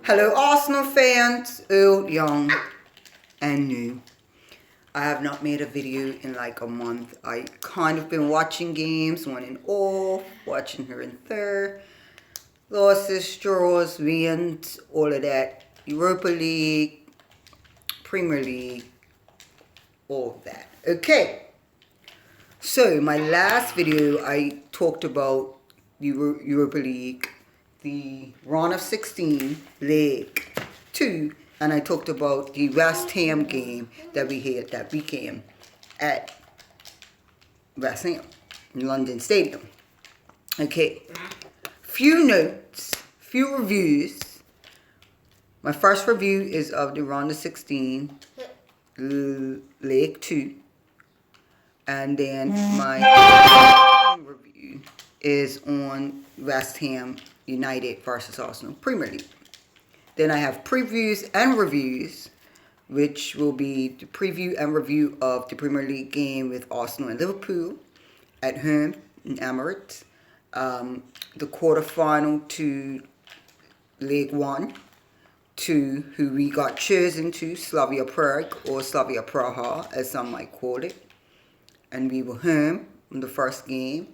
Hello Arsenal fans, old, young and new. I have not made a video in like a month. I kind of been watching games on and off, watching here and there. Losses, draws, wins, all of that. Europa League, Premier League, all of that. Okay, so my last video I talked about Europa League, the round of 16, leg 2, and I talked about the West Ham game that we had that weekend at West Ham, London Stadium. Okay, few notes, few reviews. My first review is of the round of 16, leg 2, and then my review is on West Ham United versus Arsenal Premier League. Then I have previews and reviews, which will be the preview and review of the Premier League game with Arsenal and Liverpool at home in Emirates. The quarterfinal to League 1, to who we got chosen to, Slavia Prague or Slavia Praha as some might call it. And we were home in the first game.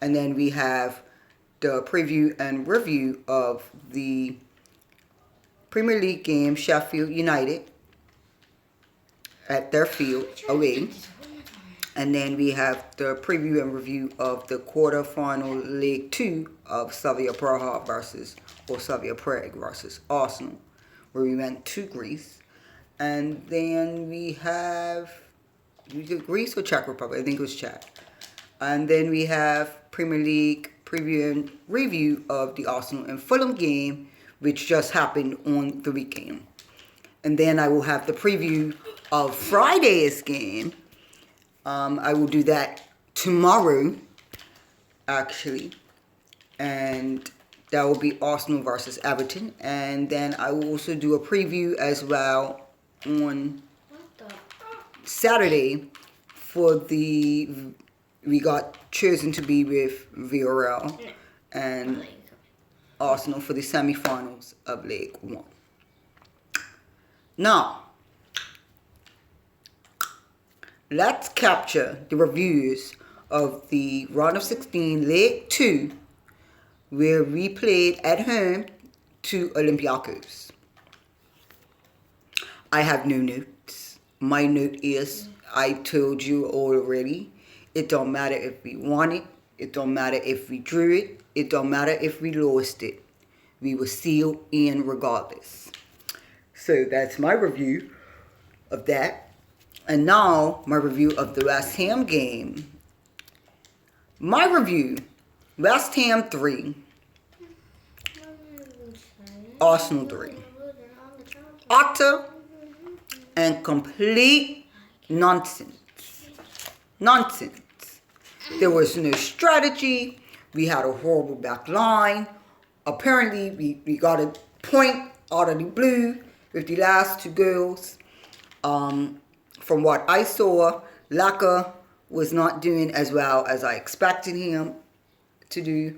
And then we have the preview and review of the Premier League game, Sheffield United at their field away. And then we have the preview and review of the quarterfinal League 2 of Slavia Praha versus, or Slavia Prague versus Arsenal, where we went to Greece. And then we have, we did Greece or Czech Republic? I think it was Czech. And then we have Premier League preview and review of the Arsenal and Fulham game, which just happened on the weekend. And then I will have the preview of Friday's game. I will do that tomorrow, actually. And that will be Arsenal versus Everton. And then I will also do a preview as well on Saturday for the, we got chosen to be with Villarreal and Arsenal for the semi-finals of League 1. Now, let's capture the reviews of the round of 16 League 2, where we played at home to Olympiacos. I have no notes. My note is, I told you already, it don't matter if we won it, it don't matter if we drew it, it don't matter if we lost it. We were still in regardless. So that's my review of that. And now my review of the West Ham game. My review, West Ham 3, Arsenal 3. Utter and complete nonsense. Nonsense. There was no strategy. We had a horrible back line. Apparently, we got a point out of the blue with the last 2 goals. From what I saw, Laka was not doing as well as I expected him to do.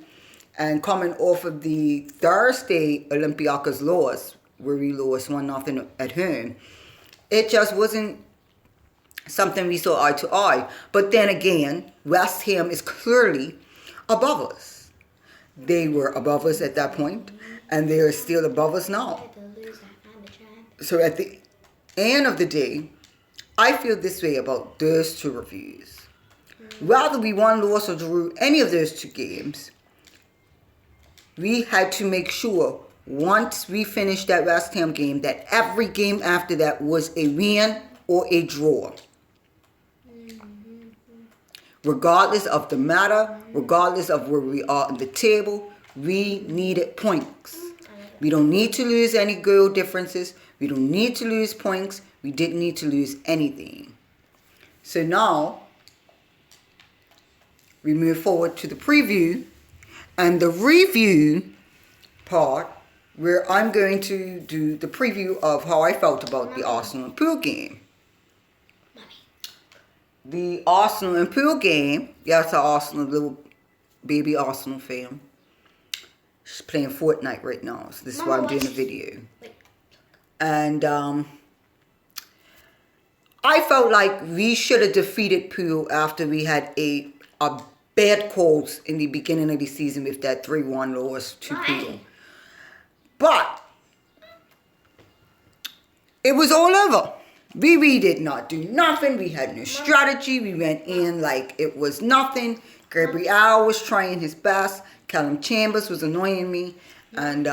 And coming off of the Thursday Olympiacos loss, where we lost 1-0 at home, it just wasn't something we saw eye to eye. But then again, West Ham is clearly above us. They were above us at that point, and they are still above us now. So at the end of the day, I feel this way about those 2 reviews. Whether we won, lost, or drew any of those 2 games, we had to make sure once we finished that West Ham game that every game after that was a win or a draw. Regardless of the matter, regardless of where we are in the table, we needed points. We don't need to lose any goal differences. We don't need to lose points. We didn't need to lose anything. So now, we move forward to the preview and the review part, where I'm going to do the preview of how I felt about the Arsenal and Pool game. The Arsenal and Pool game, yes, Arsenal, little baby Arsenal fan. She's playing Fortnite right now. So this is why I'm doing a video. Wait. And I felt like we should have defeated Poole after we had a bad calls in the beginning of the season with that 3-1 loss to Poole. But it was all over. We did not do nothing. We had no strategy. We went in like it was nothing. Gabriel was trying his best. Callum Chambers was annoying me. And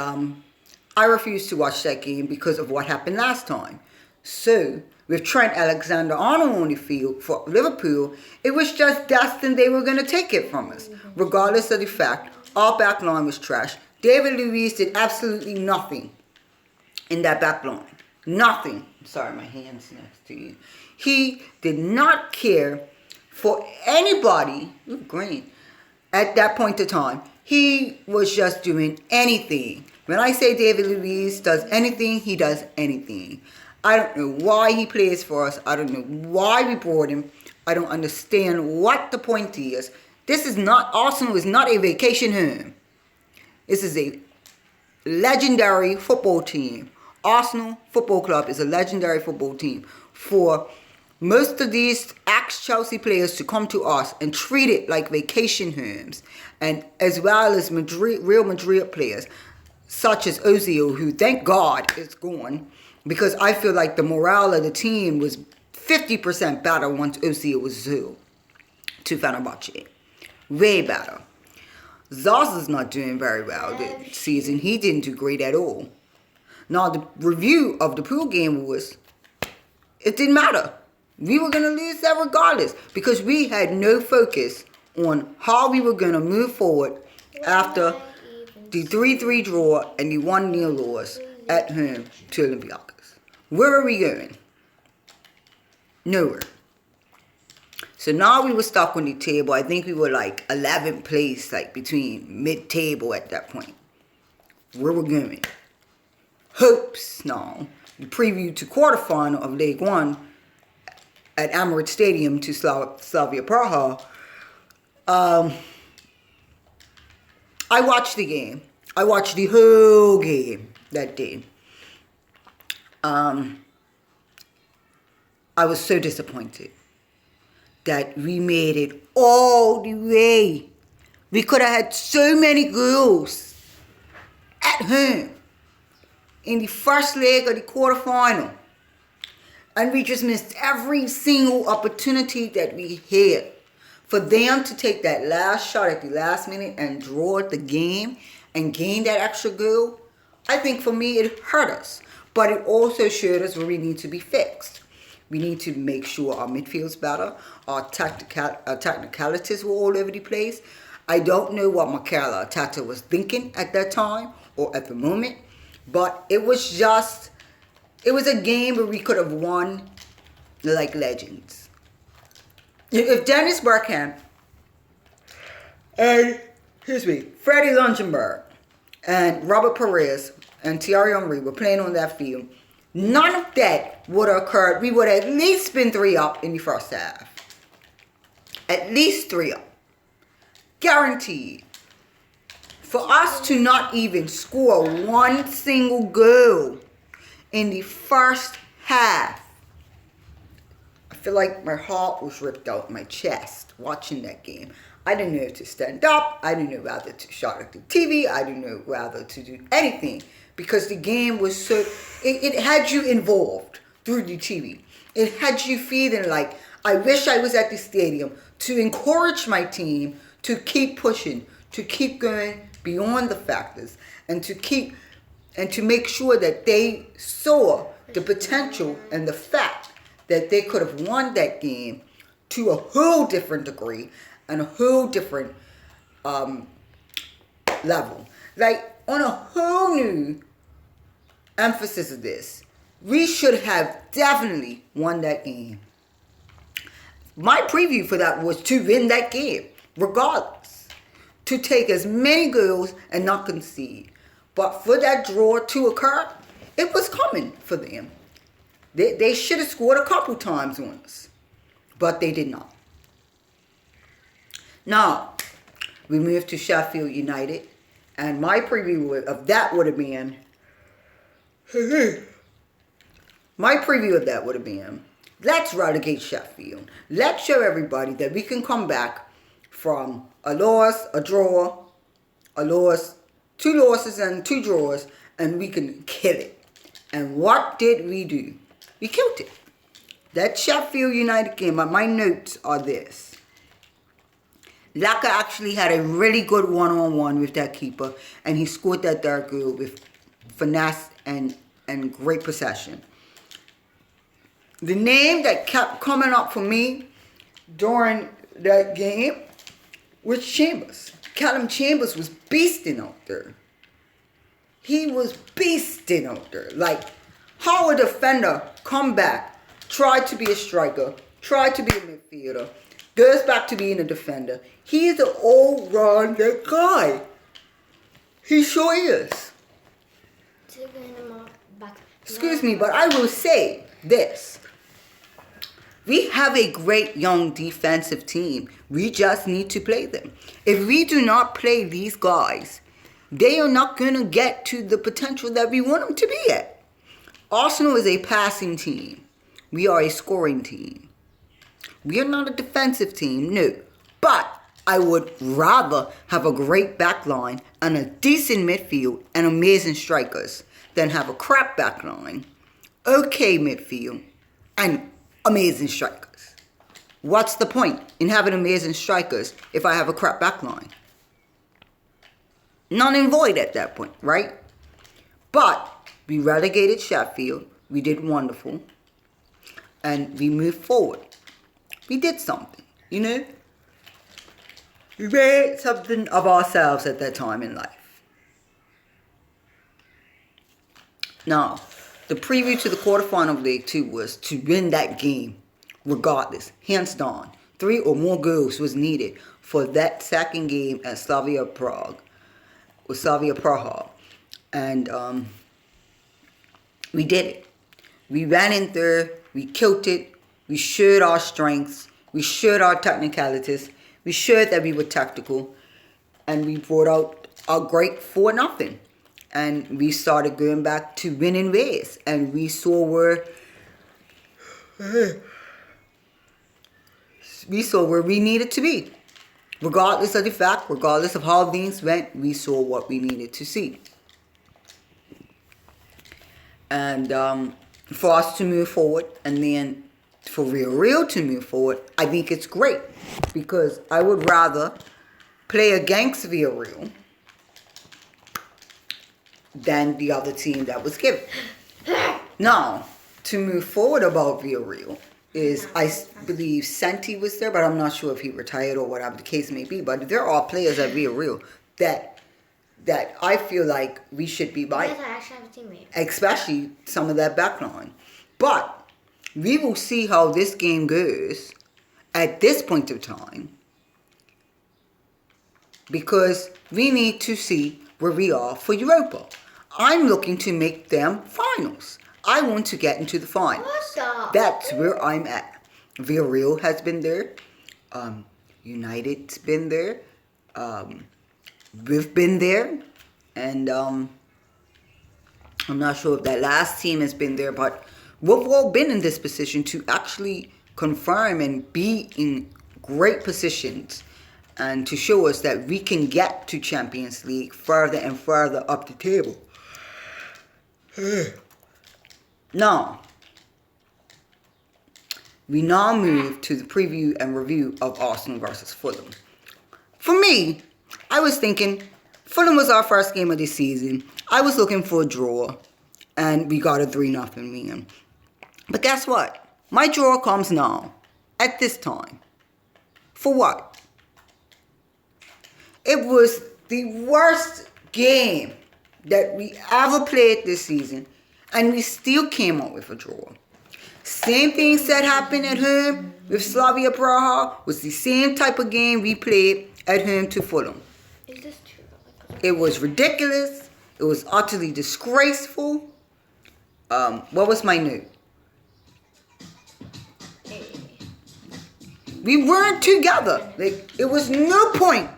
I refused to watch that game because of what happened last time. So, with Trent Alexander-Arnold on the field for Liverpool, it was just destined they were going to take it from us. Regardless of the fact, our back line was trash. David Luiz did absolutely nothing in that back line. Nothing. Sorry, my hand's next to you. He did not care for anybody. Ooh, green. At that point in time, he was just doing anything. When I say David Luiz does anything, he does anything. I don't know why he plays for us. I don't know why we brought him. I don't understand what the point is. This is not, Arsenal is not a vacation home. This is a legendary football team. Arsenal Football Club is a legendary football team. For most of these ex-Chelsea players to come to us and treat it like vacation homes, and as well as Real Madrid players, such as Ozil, who thank God is gone, because I feel like the morale of the team was 50% better once Ozil was Zul to Fenerbahce. Way better. Zaza's not doing very well this season. He didn't do great at all. Now, the review of the Poole game was, it didn't matter. We were going to lose that regardless because we had no focus on how we were going to move forward after the 3-3 draw and the 1-0 loss at home to Olympiacos. Where are we going? Nowhere. So now we were stuck on the table. I think we were like 11th place, like between mid-table at that point. Where we're going? Hopes now. The preview to quarterfinal of League One at Emirates Stadium to Slavia Praha. I watched the game. I watched the whole game that day. I was so disappointed that we made it all the way. We could have had so many goals at home in the first leg of the quarterfinal. And we just missed every single opportunity that we had. For them to take that last shot at the last minute and draw the game and gain that extra goal, I think for me it hurt us. But it also showed us where we need to be fixed. We need to make sure our midfield's better. Our technicalities were all over the place. I don't know what Mikel Arteta was thinking at that time or at the moment. But it was a game where we could have won like legends. If Dennis Bergkamp and, Freddie Lungenberg and Robert Perez and Thierry Henry were playing on that field, none of that would have occurred. We would have at least been 3 up in the first half. At least 3 up. Guaranteed. For us to not even score one single goal in the first half, I feel like my heart was ripped out my chest watching that game. I didn't know to stand up. I didn't know whether to shout at the TV. I didn't know whether to do anything because the game was so... It had you involved through the TV. It had you feeling like, I wish I was at the stadium to encourage my team to keep pushing, to keep going beyond the factors, and to make sure that they saw the potential and the fact that they could have won that game to a whole different degree and a whole different level. Like, on a whole new emphasis of this, we should have definitely won that game. My preview for that was to win that game, regardless. To take as many goals and not concede. But for that draw to occur, it was coming for them. They should have scored a couple times on us. But they did not. Now, we moved to Sheffield United. And my preview of that would have been, let's relegate Sheffield. Let's show everybody that we can come back from a loss, a draw, a loss, 2 losses and 2 draws, and we can kill it. And what did we do? We killed it. That Sheffield United game, my notes are this. Laka actually had a really good one-on-one with that keeper, and he scored that third goal with finesse and great possession. The name that kept coming up for me during that game was Chambers. Callum Chambers was beasting out there. He was beasting out there. Like, how a defender come back, try to be a striker, try to be a midfielder, goes back to being a defender. He's an all-rounder guy. He sure is. Excuse me, but I will say this. We have a great young defensive team. We just need to play them. If we do not play these guys, they are not going to get to the potential that we want them to be at. Arsenal is a passing team. We are a scoring team. We are not a defensive team, no. But I would rather have a great back line and a decent midfield and amazing strikers than have a crap back line, okay midfield, and amazing strikers. What's the point in having amazing strikers if I have a crap back line? None and void at that point, right? But we relegated Sheffield. We did wonderful. And we moved forward. We did something, you know? We made something of ourselves at that time in life. Now, the preview to the quarterfinal of League 2 was to win that game, regardless, hands down. 3 or more goals was needed for that second game at Slavia Praha. And we did it. We ran in there, we killed it, we showed our strengths, we showed our technicalities, we showed that we were tactical, and we brought out a great 4-0. And we started going back to winning ways. And we saw where we needed to be. Regardless of the fact, regardless of how things went, we saw what we needed to see. And for us to move forward, and then for Real to move forward, I think it's great. Because I would rather play against Real than the other team that was given. Now, to move forward about Villarreal is, I believe Santi was there, but I'm not sure if he retired or whatever the case may be. But there are players at Villarreal that I feel like we should be buying. Especially some of that backline. But we will see how this game goes at this point of time. Because we need to see where we are for Europa. I'm looking to make them finals. I want to get into the finals. That's where I'm at. Villarreal has been there. United's been there. We've been there. And I'm not sure if that last team has been there, but we've all been in this position to actually confirm and be in great positions and to show us that we can get to Champions League further and further up the table. Now, we now move to the preview and review of Arsenal versus Fulham. For me, I was thinking Fulham was our first game of the season. I was looking for a draw, and we got a 3-0 win. But guess what? My draw comes now, at this time. For what? It was the worst game that we ever played this season, and we still came out with a draw. Same things that happened at home with Slavia Praha was the same type of game we played at home to Fulham. Is this true? It was ridiculous. It was utterly disgraceful. What was my note? We weren't together. Like, it was no point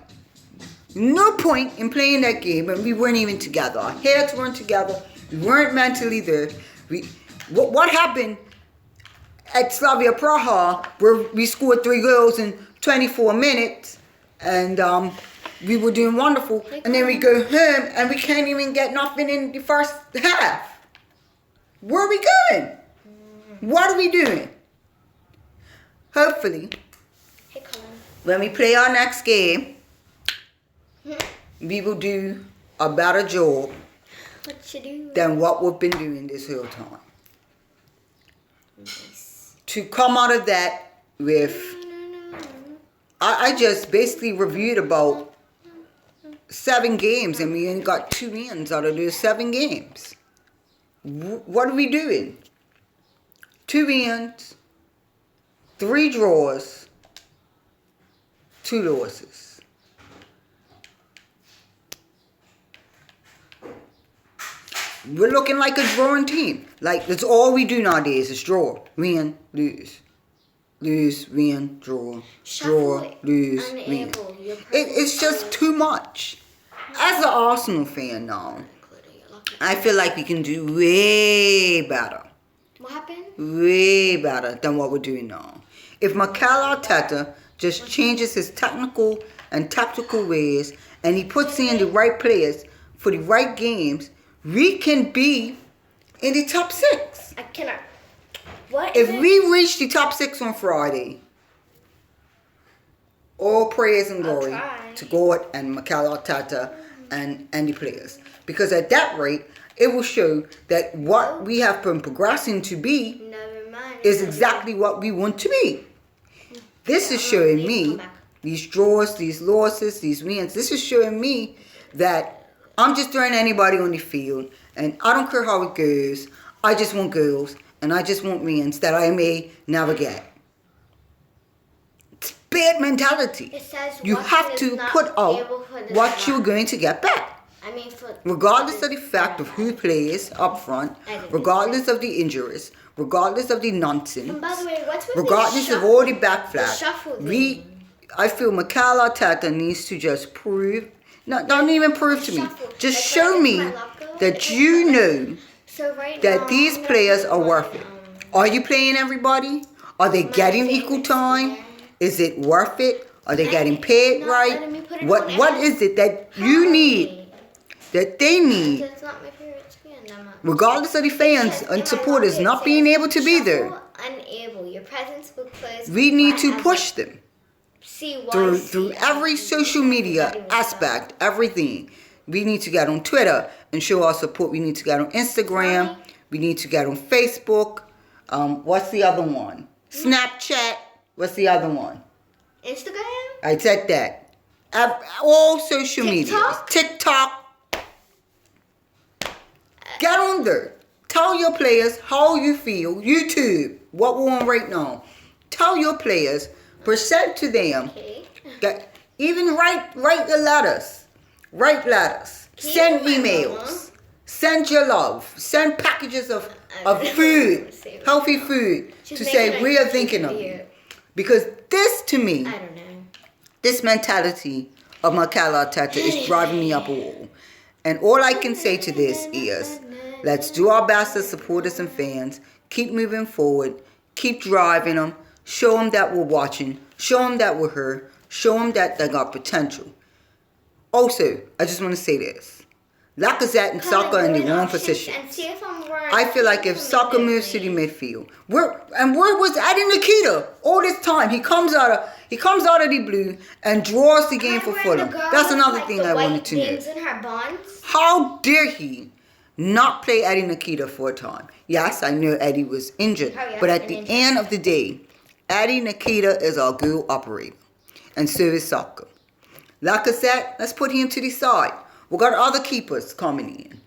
No point in playing that game and we weren't even together. Our heads weren't together. We weren't mentally there. What happened at Slavia Praha where we scored 3 goals in 24 minutes and we were doing wonderful, and then we go home and we can't even get nothing in the first half. Where are we going? What are we doing? Hopefully, when we play our next game, we will do a better job than what we've been doing this whole time. Nice. To come out of that with, I just basically reviewed about 7 games and we only got 2 wins out of those 7 games. What are we doing? 2 wins, 3 draws, 2 losses. We're looking like a drawing team. Like, that's all we do nowadays is draw. Win, lose. Lose, win, draw. Draw, lose, win. It's just too much. As an Arsenal fan now, I feel like we can do way better. What happened? Way better than what we're doing now. If Mikel Arteta just changes his technical and tactical ways and he puts in the right players for the right games, we can be in the top 6. I cannot. What? If we reach the top 6 on Friday, all praise and glory to God and Mikel Arteta and the players. Because at that rate, it will show that what we have been progressing to be is exactly what we want to be. This is showing me, these draws, these losses, these wins, this is showing me that I'm just throwing anybody on the field and I don't care how it goes. I just want goals and I just want wins that I may never get. It's bad mentality. It says you have to put out what you're going to get back. Regardless of the fact of who plays up front, regardless of the injuries, regardless of the nonsense, and by the way, what's with regardless of all the backflash, I feel Mikel Arteta needs to just prove, don't even prove to me, just show me that you know that these players are worth it. Are you playing everybody? Are they getting equal time? Is it worth it? Are they getting paid right? What is it that you need? That they need, regardless of the fans and supporters not being able to be there, we need to push them through every social media aspect, everything. We need to get on Twitter and show our support. We need to get on Instagram. We need to get on Facebook. What's the other one? Snapchat. What's the other one? Instagram? I said that. All social media. TikTok. Get on there. Tell your players how you feel. YouTube, what we're on right now. Tell your players, present to them. That even write the letters. Write letters. Send emails. Send your love. Send packages of food, healthy food, to say we are thinking of you. Because this, to me, this mentality of Mikel Arteta is driving me up a wall. And all I can say to this is, let's do our best as supporters and fans. Keep moving forward. Keep driving them. Show them that we're watching. Show them that we're here. Show them that they got potential. Also, I just want to say this. Lacazette and Saka in the wrong position. I feel like if Saka moves to the midfield, where was Eddie Nikita all this time? He comes out of the blue and draws the game for Fulham. That's another thing I wanted to know. How dare he not play Eddie Nikita for a time? Yes, I know Eddie was injured, but at the end of the day, Eddie Nikita is our goal operator, and so is Saka. Lacazette, let's put him to the side. We got other keepers coming in.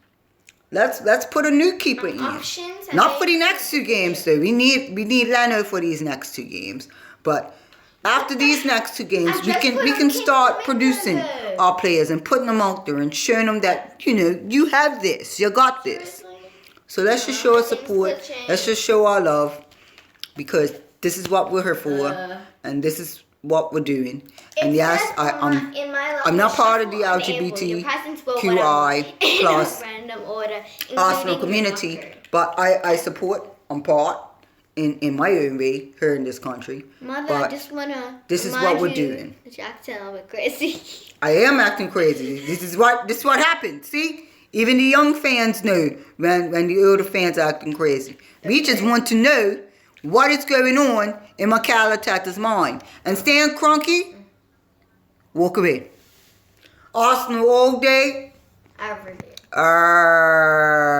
Let's put a new keeper in. Not for the next 2 games though. We need Leno for these next 2 games. But after these next 2 games, we can start producing our players and putting them out there and showing them that, you know, you have this, you got this. So let's just show our support. Let's just show our love, because this is what we're here for, and this is what we're doing. And It yes, says I'm not part of the LGBTQI plus random order, Arsenal including community, your marker. but I support, I'm part in my own way here in this country. Mother, but I just wanna. this is what we're doing. That you're acting a little bit crazy. I am acting crazy. This is what happened. See? Even the young fans know when the older fans are acting crazy. We just want to know what is going on in my Tata's mind. And Stan Kroenke, walk away. Arsenal all day. Every day.